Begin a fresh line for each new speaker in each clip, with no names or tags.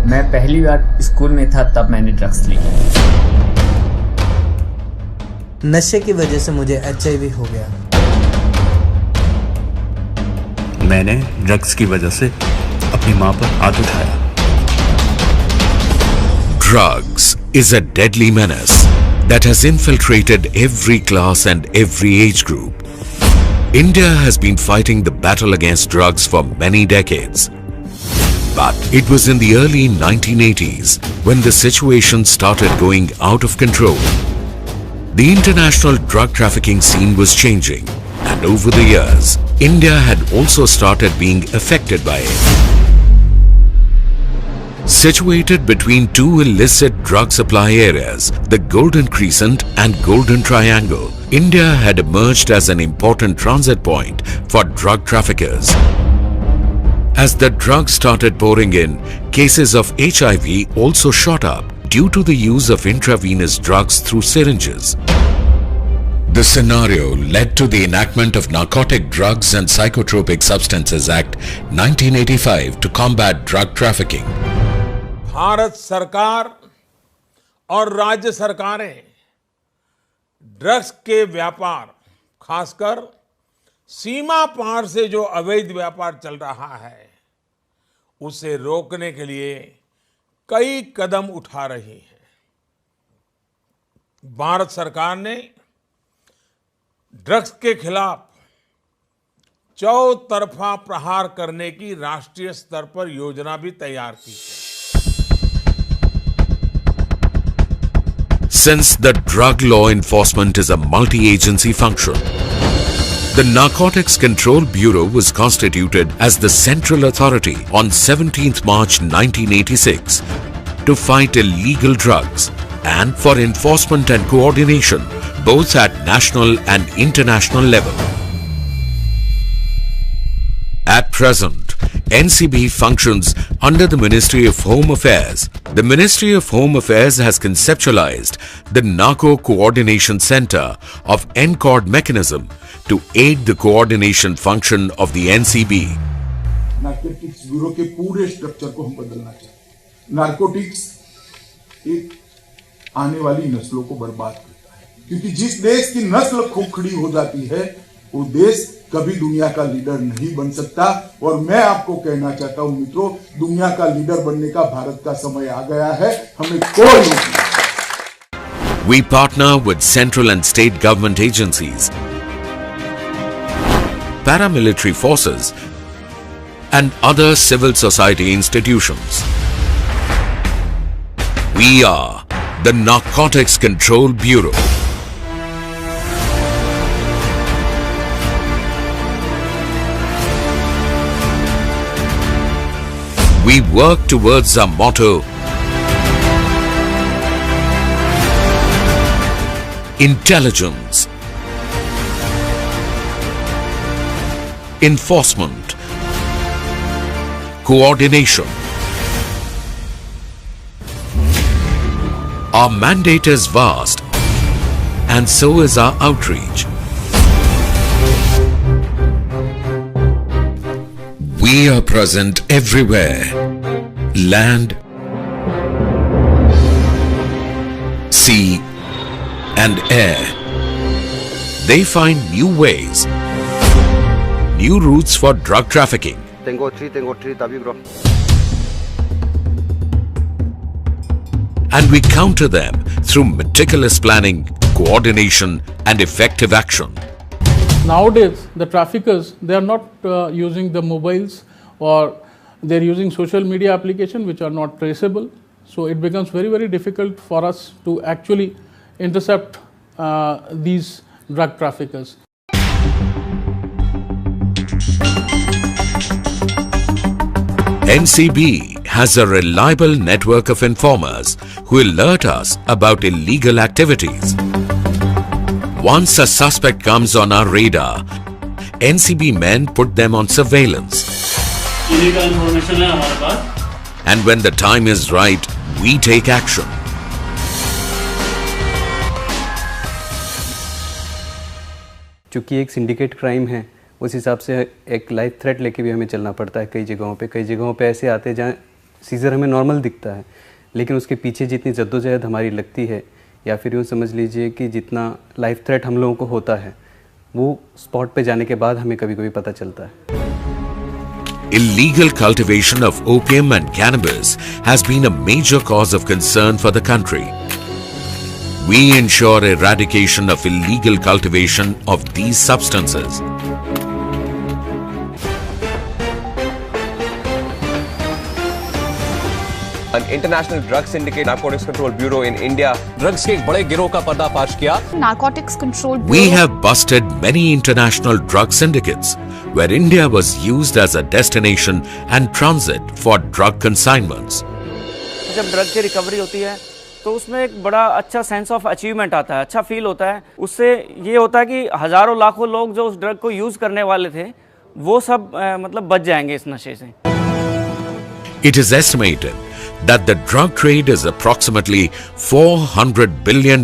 मैं पहली बार स्कूल में था तब मैंने ड्रग्स ली।
नशे की वजह से मुझे HIV हो गया।
मैंने ड्रग्स की वजह से अपनी मां पर हाथ उठाया।
Drugs is a deadly menace that has infiltrated every class and every age group. India has been fighting the battle against drugs for many decades. But it was in the early 1980s when the situation started going out of control. The international drug trafficking scene was changing, and over the years, India had also started being affected by it. Situated between two illicit drug supply areas, the Golden Crescent and Golden Triangle, India had emerged as an important transit point for drug traffickers. As the drugs started pouring in, cases of HIV also shot up due to the use of intravenous drugs through syringes. The scenario led to the enactment of Narcotic Drugs and Psychotropic Substances Act 1985 to combat drug trafficking.
Bharat सरकार और राज्य सरकारें drugs के व्यापार, खासकर सीमा पार से जो अवैध व्यापार चल रहा है, उसे रोकने के लिए कई कदम उठा रही है। भारत सरकार ने ड्रग्स के खिलाफ चौतरफा प्रहार करने की राष्ट्रीय स्तर पर योजना भी तैयार की है।
Since the drug law enforcement is a multi-agency function, the Narcotics Control Bureau was constituted as the central authority on 17th March 1986 to fight illegal drugs and for enforcement and coordination both at national and international level. At present, NCB functions under the Ministry of Home Affairs. The Ministry of Home Affairs has conceptualized the Narco Coordination Center of NCORD mechanism to aid the coordination function of the NCB.
Narcotics bureau के पूरे structure को हम बदलना चाहते हैं। Narcotics एक आने वाली नस्लों को बर्बाद करता है, क्योंकि जिस देश की नस्ल खोखली हो जाती है वो देश कभी दुनिया का लीडर नहीं बन सकता। और मैं आपको कहना चाहता हूं मित्रों, दुनिया का लीडर बनने का भारत का समय आ गया है, हमें कोई नहीं।
We partner with central and state government agencies, paramilitary forces, and other civil society institutions. We are the Narcotics Control Bureau. We work towards our motto, intelligence, enforcement, coordination. Our mandate is vast, and so is our outreach. We are present everywhere, land, sea, and air. They find new ways, new routes for drug trafficking.
Tengo three, Davi bro.
And we counter them through meticulous planning, coordination, and effective action.
Nowadays, the traffickers, they are not using the mobiles, or they are using social media applications which are not traceable. So it becomes very, very difficult for us to actually intercept these drug traffickers.
NCB has a reliable network of informers who alert us about illegal activities. Once a suspect comes on our radar, NCB men put them on surveillance.
Illegal information है हमारे पास.
And when the time is right, we take action.
चूँकि एक syndicate crime है, उस हिसाब से एक life threat लेके भी हमें चलना पड़ता है। कई जगहों पे ऐसे आते हैं जहाँ सीज़र हमें नॉर्मल दिखता है, लेकिन उसके पीछे जितनी जद्दोजहद हमारी लगती है, या फिर यूँ समझ लीजिए कि जितना लाइफ थ्रेट हम लोगों को होता है, वो स्पॉट पे जाने के बाद हमें कभी-कभी पता चलता है।
Illegal cultivation of opium and cannabis has been a major cause of concern for the country. We ensure eradication of illegal cultivation of these substances.
An international drug syndicate, Narcotics Control Bureau in India, drugs के एक बड़े गिरोह का पर्दाफाश किया।
Narcotics Control Bureau.
We have busted many international drug syndicates where India was used as a destination and transit for drug consignments.
जब drug की recovery होती है तो उसमें एक बड़ा अच्छा सेंस ऑफ अचीवमेंट आता है, अच्छा फील होता है। उससे ये होता है कि हजारों लाखों लोग जो उस ड्रग को यूज करने वाले थे वो सब मतलब बच जाएंगे इस नशे से।
It is estimated that the drug trade is approximately $400 billion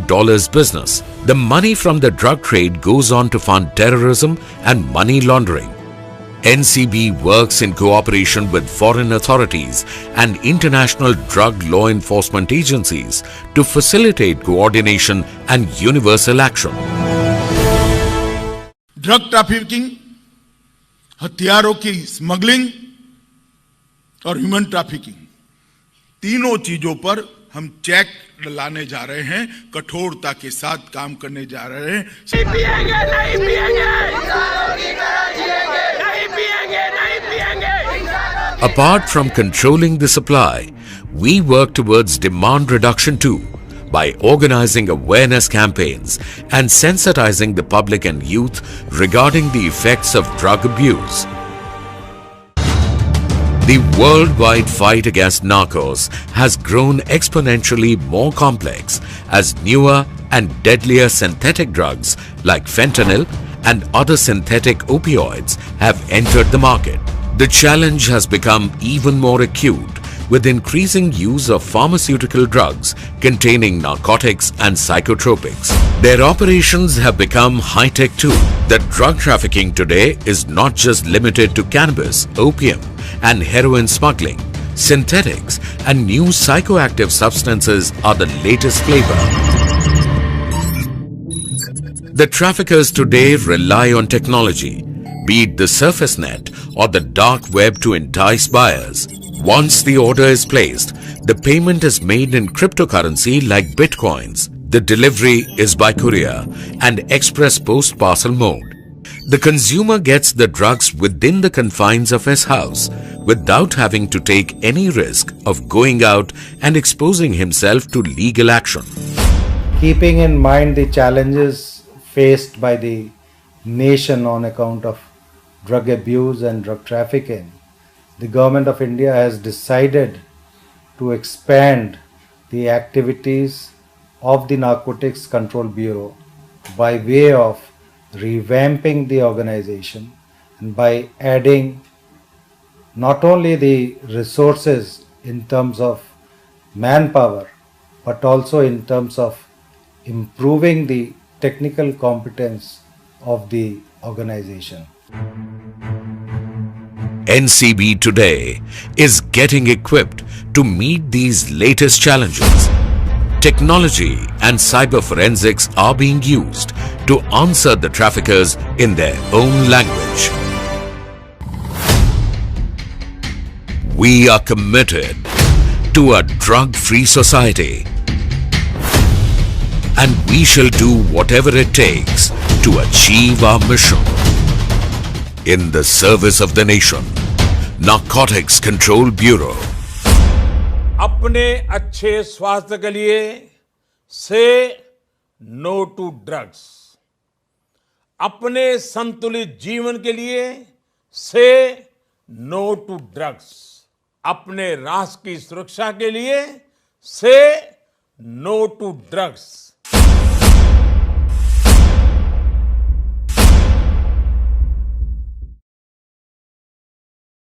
business. The money from the drug trade goes on to fund terrorism and money laundering. NCB works in cooperation with foreign authorities and international drug law enforcement agencies to facilitate coordination and universal action.
Drug trafficking, हथियारों की smuggling और human trafficking, तीनों चीजों पर हम check लाने जा रहे हैं, कठोरता के साथ काम करने जा रहे हैं। नहीं पिएंगे, नहीं पिएंगे, नहीं पिएंगे, नहीं पिएंगे।
Apart from controlling the supply, we work towards demand reduction too by organizing awareness campaigns and sensitizing the public and youth regarding the effects of drug abuse. The worldwide fight against narcos has grown exponentially more complex as newer and deadlier synthetic drugs like fentanyl and other synthetic opioids have entered the market. The challenge has become even more acute with increasing use of pharmaceutical drugs containing narcotics and psychotropics. Their operations have become high-tech too. The drug trafficking today is not just limited to cannabis, opium, and heroin smuggling. Synthetics and new psychoactive substances are the latest flavor. The traffickers today rely on technology, be it the surface net or the dark web, to entice buyers. Once the order is placed, the payment is made in cryptocurrency like bitcoins. The delivery is by courier and express post parcel mode. The consumer gets the drugs within the confines of his house without having to take any risk of going out and exposing himself to legal action.
Keeping in mind the challenges faced by the nation on account of drug abuse and drug trafficking, the Government of India has decided to expand the activities of the Narcotics Control Bureau by way of revamping the organization and by adding not only the resources in terms of manpower but also in terms of improving the technical competence of the organization.
NCB today is getting equipped to meet these latest challenges. Technology and cyber forensics are being used to answer the traffickers in their own language. We are committed to a drug-free society, and we shall do whatever it takes to achieve our mission. In the service of the nation, Narcotics Control Bureau.
अपने अच्छे स्वास्थ्य के लिए से no to drugs, अपने संतुलित जीवन के लिए से नो टू ड्रग्स, अपने राष्ट्र की सुरक्षा के लिए से नो टू ड्रग्स।